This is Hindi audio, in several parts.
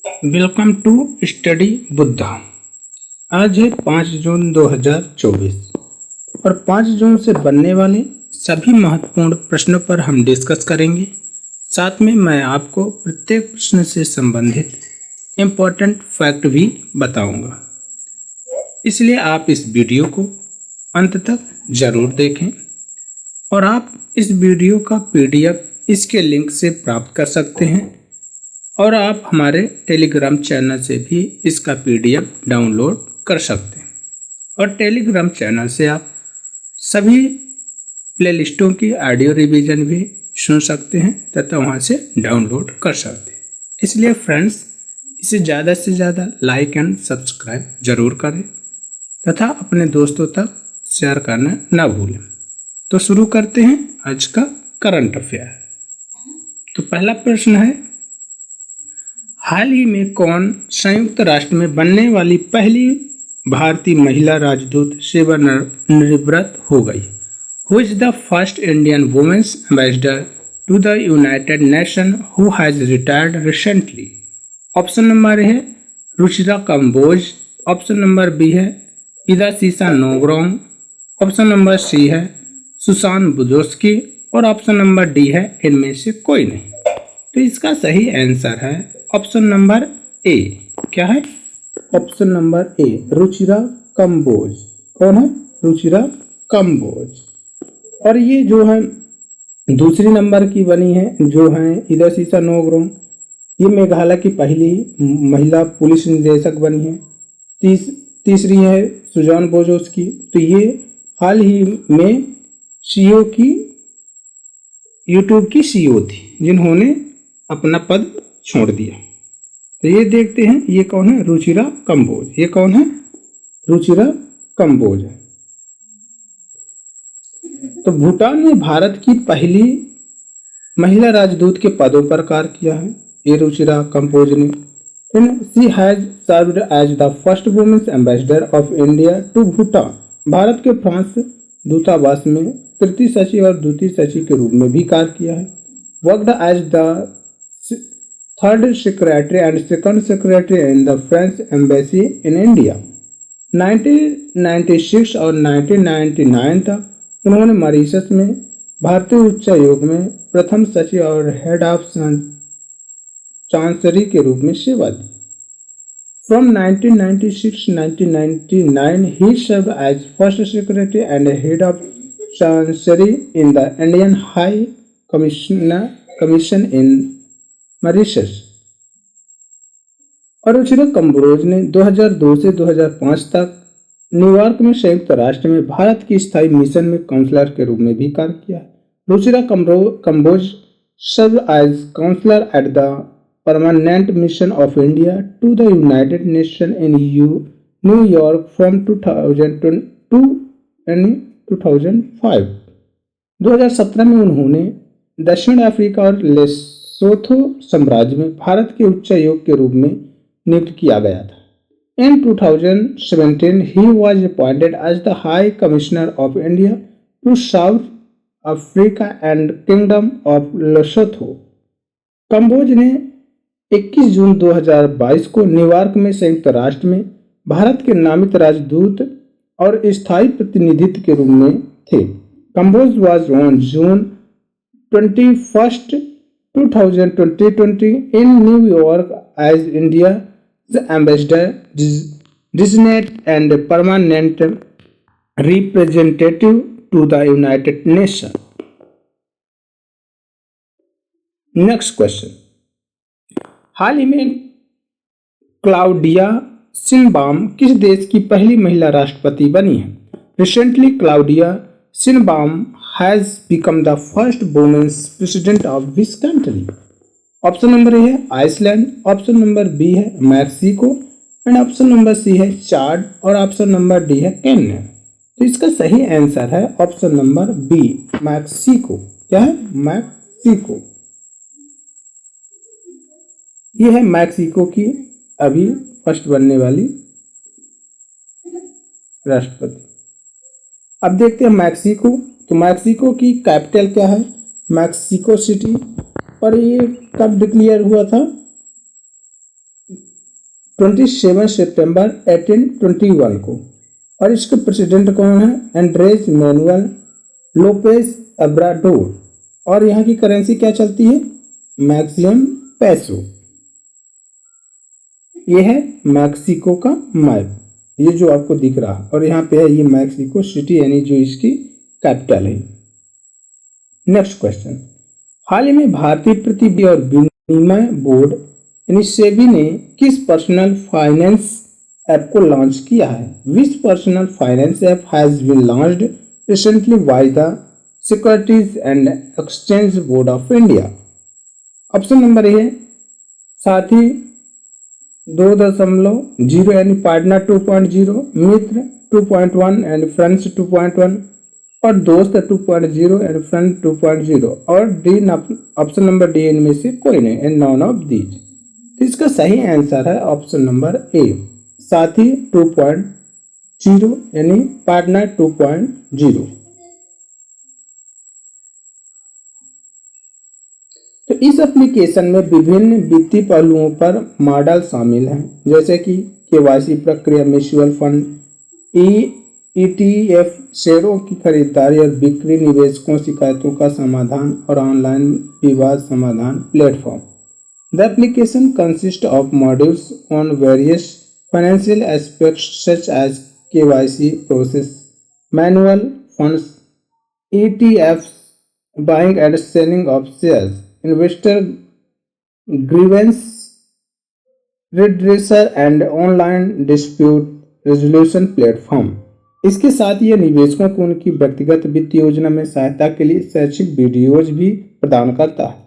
Welcome to study Buddha. आज है 5 जून 2024 और 5 जून से बनने वाले सभी महत्वपूर्ण प्रश्नों पर हम डिस्कस करेंगे। साथ में मैं आपको प्रत्येक प्रश्न से संबंधित इम्पोर्टेंट फैक्ट भी बताऊंगा, इसलिए आप इस वीडियो को अंत तक ज़रूर देखें और आप इस वीडियो का PDF इसके लिंक से प्राप्त कर सकते हैं और आप हमारे टेलीग्राम चैनल से भी इसका PDF डाउनलोड कर सकते हैं और टेलीग्राम चैनल से आप सभी प्लेलिस्टों की ऑडियो रिवीजन भी सुन सकते हैं तथा वहां से डाउनलोड कर सकते हैं। इसलिए फ्रेंड्स, इसे ज़्यादा से ज़्यादा लाइक एंड सब्सक्राइब जरूर करें तथा अपने दोस्तों तक शेयर करना ना भूलें। तो शुरू करते हैं आज का करंट अफेयर। तो पहला प्रश्न है, हाल ही में कौन संयुक्त राष्ट्र में बनने वाली पहली भारतीय महिला राजदूत सेवानिवृत्त हो गई? Who is the first Indian women's ambassador to the United Nation who has retired recently? Option number है Ruchira Kamboj, option number B है इदासीसा नोग्रोंग, ऑप्शन नंबर सी है सुसान बुजोस्की और ऑप्शन नंबर डी है इनमें से कोई नहीं। तो इसका सही आंसर है ऑप्शन नंबर ए। क्या है? Option number A, Ruchira Kamboj. कौन है? रुचिरा कंबोज। और ये जो है दूसरी नंबर की बनी है, जो है इदासीसा नोग्रोंग, ये मेघालय की पहली महिला पुलिस निदेशक बनी है। तीसरी है सुजान बोजोस्की, तो ये हाल ही में CEO की यूट्यूब की CEO थी जिन्होंने अपना पद छोड़ दिया। तो ये देखते हैं ये कौन है? रुचिरा कंबोज। ये कौन है? रुचिरा कंबोज है। तो भूटान में भारत की पहली महिला राजदूत के पदों पर कार्य किया है ये रुचिरा कंबोज ने। She has served as the first women's ambassador of India to Bhutan. Bharat के फ्रांस दूतावास में तृतीय सचिव और द्वितीय सचिव के रूप में भी कार्य किया है। Worked as the third secretary and second secretary in the French embassy in India. 1996 और 1999 तक उन्होंने मॉरिशस में भारतीय उच्चायोग में प्रथम सचिव और हेड ऑफ चांसरी के रूप में सेवा दी। From 1996 to 1999, he served as first secretary and head of chancery in the Indian High Commission in Mauritius। और रुचिरा कंबोज ने 2002 से 2005 तक न्यूयॉर्क में संयुक्त राष्ट्र में भारत की स्थायी मिशन में काउंसलर के रूप में भी कार्य किया। Ruchira Kamboj serve as counsellor at the permanent mission of India to the United Nation in New York from 2002 यानी 2005। 2017 में उन्होंने दक्षिण अफ्रीका और लेसोथो साम्राज्य में भारत के उच्चायोग के रूप में नियुक्त किया गया था। In 2017 he was appointed as the high commissioner of India to South Africa and kingdom of Lesotho. Kamboj ने 21 जून 2022 को न्यूयॉर्क में संयुक्त राष्ट्र में भारत के नामित राजदूत और स्थायी प्रतिनिधित्व के रूप में थे। Kamboj was on June 21, 2020 in New York as India ambassador designate and permanent representative to the United Nation. Next question, हाल ही में क्लाउडिया शिनबाम किस देश की पहली महिला राष्ट्रपति बनी है? Recently Claudia Sheinbaum has become the first women's president of which country? Option number A है आइसलैंड, ऑप्शन नंबर बी है Mexico and option number C है चाड और ऑप्शन नंबर डी है केन्या। तो इसका सही आंसर है ऑप्शन नंबर बी, मैक्सिको। क्या है? मैक्सिको। ये है मैक्सिको की अभी फर्स्ट बनने वाली राष्ट्रपति। अब देखते हैं मैक्सिको। तो मैक्सिको की कैपिटल क्या है? Mexico city. और ये कब डिक्लेयर हुआ था? 27 सितंबर 1821 को। और इसके प्रेसिडेंट कौन है? Andres Manuel Lopez Obrador. और यहाँ की करेंसी क्या चलती है? मैक्सिमम पैसो। ये है मैक्सिको का मैप, ये जो आपको दिख रहा है, और यहाँ पे है ये मैक्सिको सिटी, यानी जो इसकी कैपिटल है। नेक्स्ट क्वेश्चन, हाल ही में भारतीय प्रतिभूति और विनिमय बोर्ड यानी सेबी ने किस पर्सनल फाइनेंस ऐप को लॉन्च किया है? Which personal finance app has been launched recently by the Securities and Exchange Board of India? Option number A है साथी 2.0 यानी पार्टनर 2.0, मित्र 2.1 एंड फ्रेंड्स 2.1 और दोस्त 2.0 एंड फ्रेंड 2.0 और डी ऑप्शन नंबर डी इनमें से कोई नहीं, एंड नॉन ऑफ दीज। तो इसका सही आंसर है ऑप्शन नंबर ए, साथी 2.0 यानी पार्टनर 2.0। तो इस एप्लीकेशन में विभिन्न वित्तीय पहलुओं पर मॉडल शामिल हैं, जैसे कि केवाईसी प्रक्रिया, म्यूचुअल फंड, ईटीएफ, शेयरों की खरीदारी और बिक्री, निवेशकों शिकायतों का समाधान और ऑनलाइन विवाद समाधान platform. The application consist of modules on various financial aspects such as KYC process, manual funds, ETFs, buying and selling of shares, investor grievance redressal and online dispute resolution platform. इसके साथ ही यह निवेशकों को उनकी व्यक्तिगत वित्तीय योजना में सहायता के लिए शैक्षिक वीडियोज भी प्रदान करता है।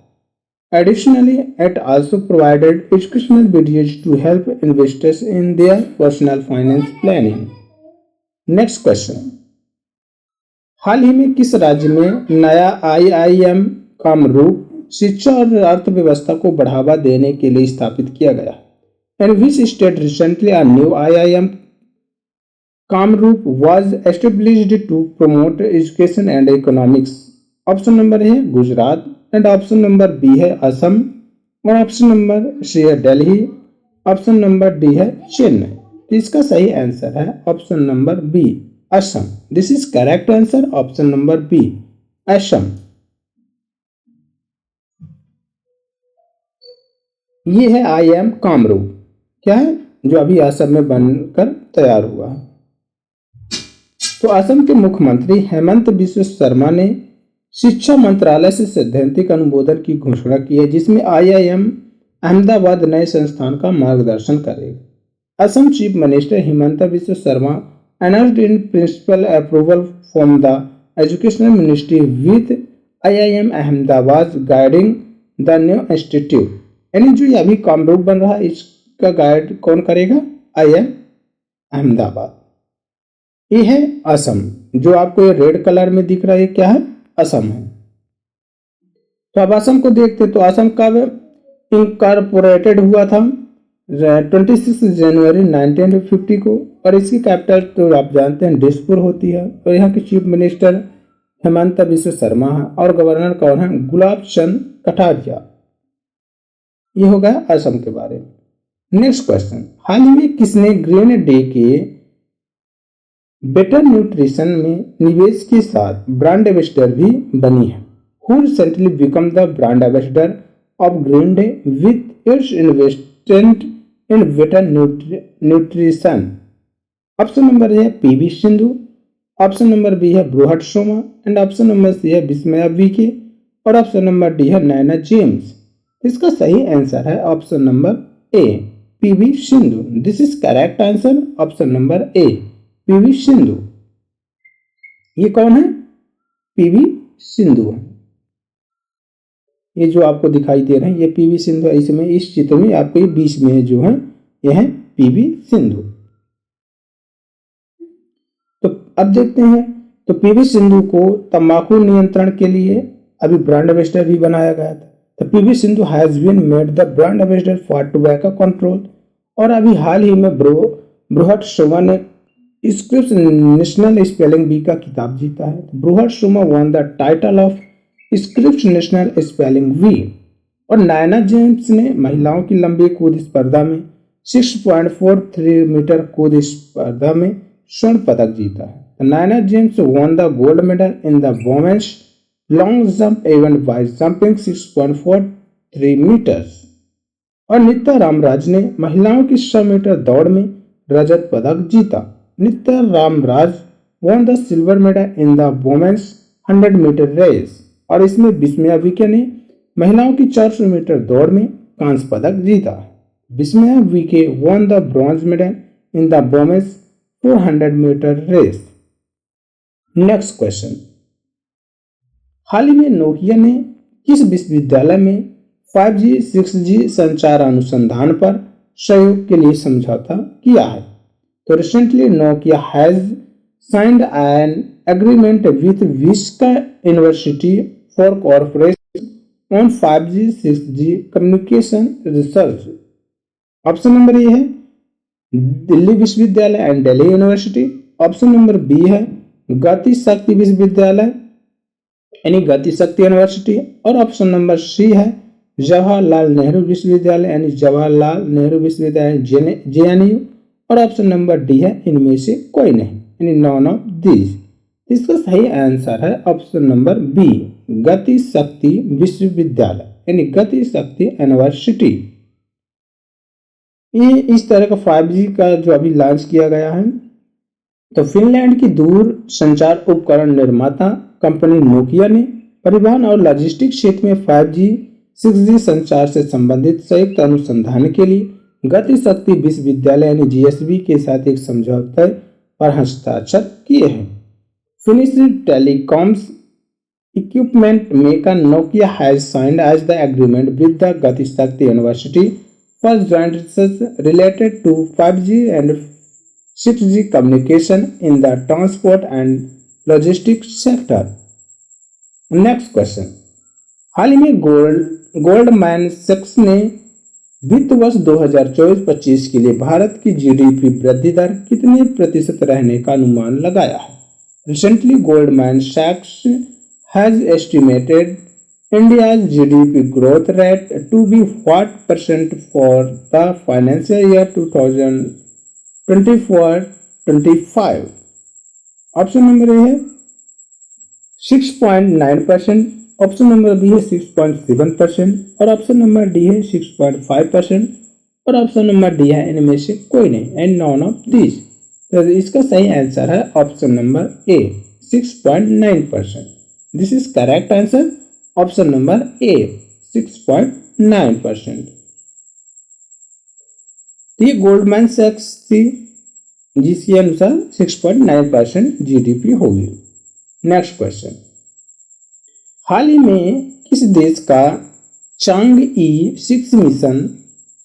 Additionally, it also provided educational videos to help investors in their personal finance planning. Next question. हाल ही में किस राज्य में नया IIM कामरूप शिक्षा और अर्थव्यवस्था को बढ़ावा देने के लिए स्थापित किया गया? And which state recently a new IIM Kamrup was established to promote education and economics? Option number है Gujarat, and option number B है असम, और ऑप्शन नंबर सी है दिल्ली, ऑप्शन नंबर डी है चेन्नई। तो इसका सही आंसर है option number B, Assam. This is correct answer, option number B, Assam. ये है IIM कामरूप, क्या है, जो अभी असम में बनकर तैयार हुआ है। तो असम के मुख्यमंत्री हेमंत बिस्व शर्मा ने शिक्षा मंत्रालय से सैद्धांतिक अनुमोदन की घोषणा की है, जिसमें IIM अहमदाबाद नए संस्थान का मार्गदर्शन करेगा। Assam chief minister Himanta Biswa Sharma announced in principal approval from the educational ministry with IIM Ahmedabad guiding the new institute. यानी जो ये अभी कामरूप बन रहा है, इसका गाइड कौन करेगा? IIM अहमदाबाद। ये है असम, जो आपको ये रेड कलर में दिख रहा है, क्या है? असम है। तो अब असम को देखते, तो असम कब इनकॉर्पोरेटेड हुआ था? 26 जनवरी 1950 को, और इसकी कैपिटल तो आप जानते हैं दिसपुर होती है, और यहाँ के चीफ मिनिस्टर हेमंत बिस्व शर्मा है, और गवर्नर कौन है? गुलाब चंद कटारिया। ये होगा असम के बारे में। नेक्स्ट क्वेश्चन, हाल ही में किसने ग्रीन डे के बेटर न्यूट्रिशन में निवेश के साथ ब्रांड एम्बेसडर भी बनी है? Who recently become the brand ambassador of Green Day with its investment in Better Nutrition? Option number A है PV Sindhu, option number B है Brihat Shoma, and option number C है विस्मया वीके, और ऑप्शन नंबर डी है नैना जेम्स। इसका सही आंसर है option number A, PV Sindhu. This is correct answer, option number A, PV Sindhu. ये कौन है? PV सिंधु है। ये जो आपको दिखाई दे रहे हैं, ये PV सिंधु है। इसमें इस चित्र में आपको ये बीच में जो है, ये है PV सिंधु। तो अब देखते हैं, तो PV सिंधु को तंबाकू नियंत्रण के लिए अभी ब्रांड एम्बेसडर भी बनाया गया था। तो PV Sindhu has been made the brand ambassador for tobacco control. और अभी हाल ही में बृहट शोमा ने स्क्रिप्स नेशनल स्पेलिंग बी का खिताब जीता है। Brihat Soma won the title of Scripps National Spelling Bee. और नैना जेम्स ने महिलाओं की लंबी कूद स्पर्धा में 6.43 मीटर कूद स्पर्धा में स्वर्ण पदक जीता है। नायना James won the gold medal in the women's long jump event by jumping 6.43 meters। और नित्या रामराज ने महिलाओं की 100 मीटर दौड़ में रजत पदक जीता। Nithya Ramraj won the silver medal in the women's 100 metre race. और इसमें विस्मया विके ने महिलाओं की 400 मीटर दौड़ में कांस्य पदक जीता। Vismaya V K won the bronze medal in the women's 400 metre race. Next question, हाल ही में नोकिया ने किस विश्वविद्यालय में 5G 6G संचार अनुसंधान पर सहयोग के लिए समझौता किया है? तो recently Nokia has signed an agreement with विस्का university for corporation on 5G 6G communication research. Option number A है दिल्ली विश्वविद्यालय and Delhi university. Option number B है गति शक्ति विश्वविद्यालय यानी गति शक्ति यूनिवर्सिटी। और ऑप्शन नंबर सी है जवाहरलाल नेहरू विश्वविद्यालय यानी जवाहरलाल नेहरू विश्वविद्यालय JNU। और ऑप्शन नंबर डी है इनमें से कोई नहीं यानी नॉन ऑफ दीज। इसका सही आंसर है ऑप्शन नंबर बी गति शक्ति विश्वविद्यालय यानी गति शक्ति यूनिवर्सिटी। ये इस तरह का 5G का जो अभी लॉन्च किया गया है। तो फिनलैंड की दूर संचार उपकरण निर्माता कंपनी नोकिया ने परिवहन और लॉजिस्टिक क्षेत्र में 5G 6G संचार से संबंधित संयुक्त अनुसंधान के लिए गति शक्ति विश्वविद्यालय यानी GSV के साथ एक समझौते पर हस्ताक्षर किए हैं। Finnish telecoms equipment maker Nokia has signed as the agreement with the Gati Shakti university for joint research related to 5G and 6G communication in the transport and logistics sector। Next question, हाल ही में गोल्डमैन सैक्स ने वित्त वर्ष 2024-25 के लिए भारत की GDP वृद्धि दर कितने प्रतिशत रहने का अनुमान लगाया है? रिसेंटली गोल्डमैन सैक्स has estimated India's GDP growth rate to be what percent for the financial year 2024-25? Option number A है 6.9%। ऑप्शन नंबर बी है 6.7% और ऑप्शन नंबर डी है 6.5% और ऑप्शन नंबर डी है इनमें से कोई नहीं एंड नॉन ऑफ दिस। तो इसका सही आंसर है option number A 6.9%। This is correct answer option number ए 6.9%। ये गोल्डमैन सैक्स थी जिसके अनुसार 6.9% GDP होगी। नेक्स्ट क्वेश्चन, हाल ही में किस देश का चांग-ई 6 मिशन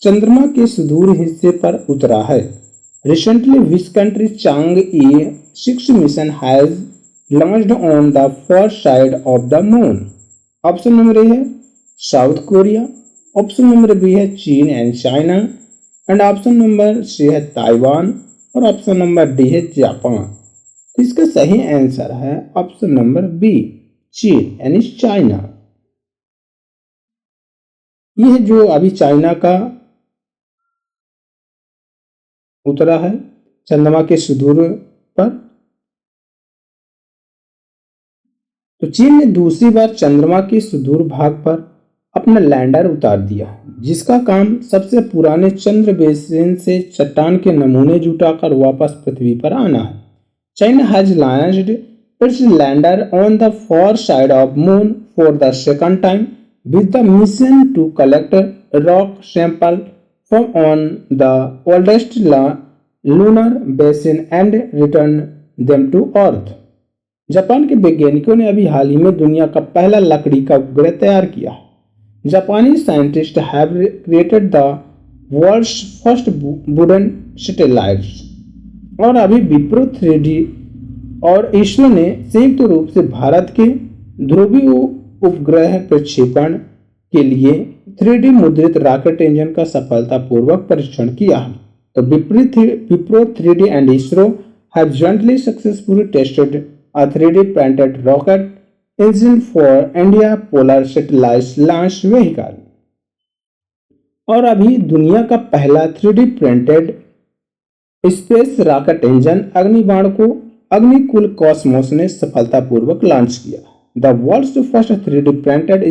चंद्रमा के सुदूर हिस्से पर उतरा है? Recently which country Chang'e 6 mission has launched on the far side of the moon? Option number A है South Korea. Option number B है चीन and China and option number C है ताइवान और ऑप्शन नंबर डी है जापान। तो इसका सही आंसर है ऑप्शन नंबर बी चीन यानी चाइना। यह जो अभी चाइना का उतरा है चंद्रमा के सुदूर पर। तो चीन ने दूसरी बार चंद्रमा के सुदूर भाग पर अपना लैंडर उतार दिया जिसका काम सबसे पुराने चंद्र बेसिन से चट्टान के नमूने जुटाकर वापस पृथ्वी पर आना है। China has launched its lander on the far side of moon for the second time with the mission to collect rock sample from on the oldest lunar basin and return them to Earth. Japan के वैज्ञानिकों ने अभी हाल ही में दुनिया का पहला लकड़ी का उपग्रह तैयार किया है। जापानी scientist have created the world's first wooden satellites. और अभी विप्रो 3D और इसरो ने संयुक्त रूप से भारत के ध्रुवीय उपग्रह प्रक्षेपण के लिए 3D मुद्रित रॉकेट इंजन का सफलतापूर्वक परीक्षण किया है। तो Wipro 3D and ISRO have jointly successfully tested a 3D printed rocket engine for India Polar Satellite Launch Vehicle। और अभी दुनिया का पहला 3D printed space rocket engine Agnibaan को अग्निकुल कॉस्मोस ने सफलतापूर्वक लॉन्च किया। The world's first 3D printed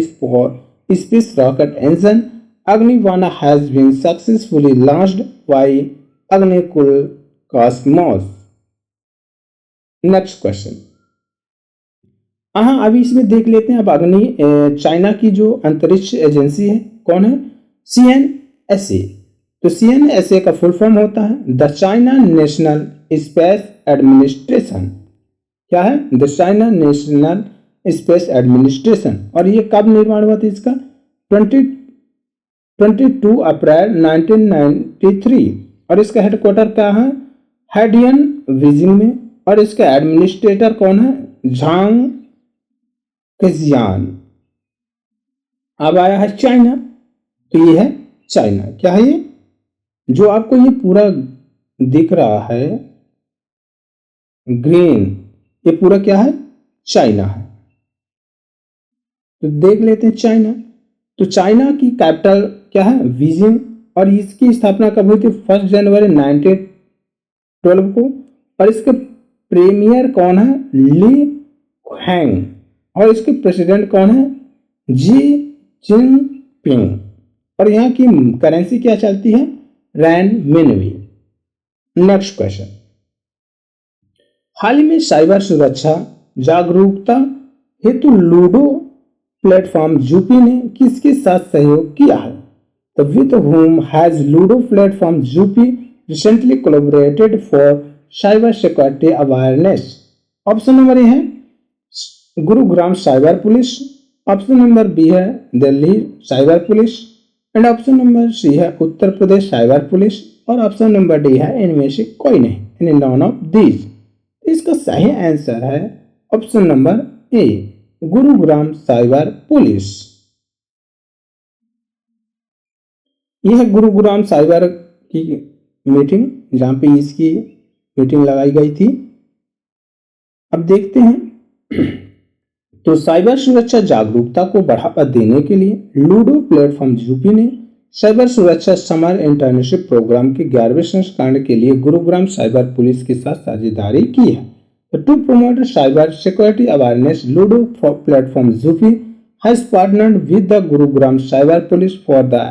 space rocket engine Agnibaan has been successfully launched by Agnikul Cosmos. Next question. हाँ, अभी इसमें देख लेते हैं। अब चाइना की जो अंतरिक्ष एजेंसी है कौन है? CNSA। तो CNSA का फुल फॉर्म होता है the China national space administration. क्या है? The China national space administration. और ये कब निर्माण हुआ था इसका? 22 अप्रैल 1993। और इसका हेडक्वार्टर क्या है? हैडियन बीजिंग में। और इसका एडमिनिस्ट्रेटर कौन है? झांग केजियान। अब आया है चाइना। तो ये है चाइना। क्या है ये? जो आपको ये पूरा दिख रहा है ग्रीन, ये पूरा क्या है? चाइना है। तो देख लेते हैं चाइना। तो चाइना की कैपिटल क्या है? बीजिंग। और इसकी स्थापना कब हुई थी? 1 जनवरी 1912 को। और इसके प्रीमियर कौन है? ली हैंग। और इसके प्रेसिडेंट कौन है? Xi Jinping. और यहाँ की करेंसी क्या चलती है? रैनमिनवी। Next question. हाल ही में साइबर सुरक्षा जागरूकता हेतु लूडो प्लेटफॉर्म जूपी ने किसके साथ सहयोग किया है? तो with whom has Ludo platform Zupee recently collaborated for cyber security awareness? Option number A है Gurugram cyber police, option number B है Delhi cyber police, and option number C है उत्तर प्रदेश साइबर पुलिस, और ऑप्शन नंबर डी है इनमें से कोई नहीं, इन नॉन ऑफ दीज। इसका सही आंसर है ऑप्शन नंबर ए गुरुग्राम साइबर पुलिस। यह है गुरुग्राम साइबर की मीटिंग जहां पे इसकी मीटिंग लगाई गई थी। अब देखते हैं। तो साइबर सुरक्षा जागरूकता को बढ़ावा देने के लिए लूडो प्लेटफॉर्म जूपी ने साइबर सुरक्षा समर इंटर्नशिप प्रोग्राम के 11वें संस्करण के लिए गुरुग्राम साइबर पुलिस के साथ साझेदारी की है। To promote cyber security awareness, ludo platform Zupee has partnered with the Gurugram Cyber Police for the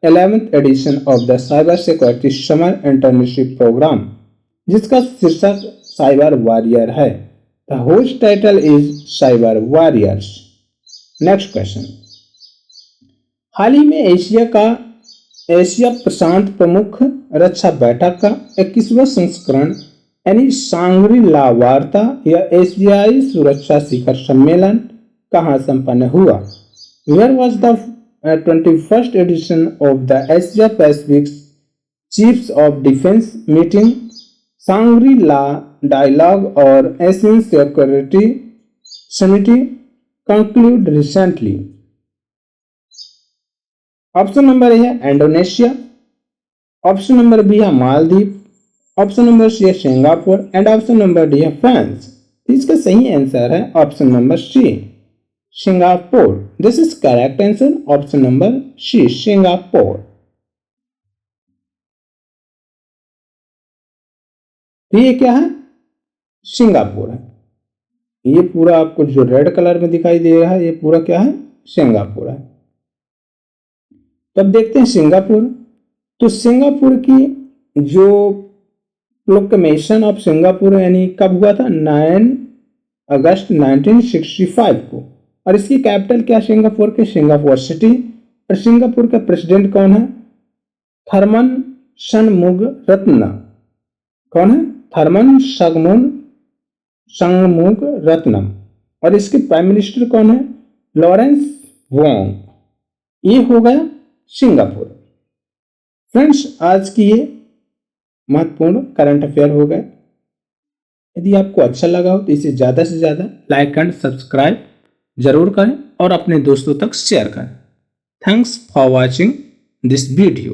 11th edition of the Cyber Security Summer Internship Program, जिसका शीर्षक साइबर वॉरियर है। The host title is Cyber Warriors. Next question. हाल ही में एशिया प्रशांत प्रमुख रक्षा बैठक का 21वां संस्करण यानी सांग्री ला वार्ता या एशियाई सुरक्षा शिखर सम्मेलन कहाँ संपन्न हुआ? Where was the 21st edition of the Asia Pacific Chiefs of Defense meeting, Shangri-La dialogue और Asian security summit conclude recently? Option number A है इंडोनेशिया, ऑप्शन नंबर बी है मालदीव, ऑप्शन नंबर सी है Singapore, and option number D है फ्रांस। इसका सही आंसर है option number C Singapore. This is correct answer, option number C Singapore. तो ये क्या है? सिंगापुर है। ये पूरा आपको जो रेड कलर में दिखाई दे रहा है ये पूरा क्या है? सिंगापुर है। तब देखते हैं सिंगापुर। तो सिंगापुर की जो प्रोक्लेमेशन ऑफ सिंगापुर यानी कब हुआ था? 9 अगस्त 1965 को। और इसकी कैपिटल क्या? सिंगापुर के सिंगापुर सिटी। और सिंगापुर का प्रेसिडेंट कौन है? थर्मन शनमुगरत्न। कौन है? थर्मन शनमुगरत्नम। और इसके प्राइम मिनिस्टर कौन है? Lawrence Wong. ये हो गया सिंगापुर। फ्रेंड्स, आज की ये महत्वपूर्ण करंट अफेयर हो गए। यदि आपको अच्छा लगा हो तो इसे ज्यादा से ज्यादा लाइक एंड सब्सक्राइब जरूर करें और अपने दोस्तों तक शेयर करें। Thanks for watching this video.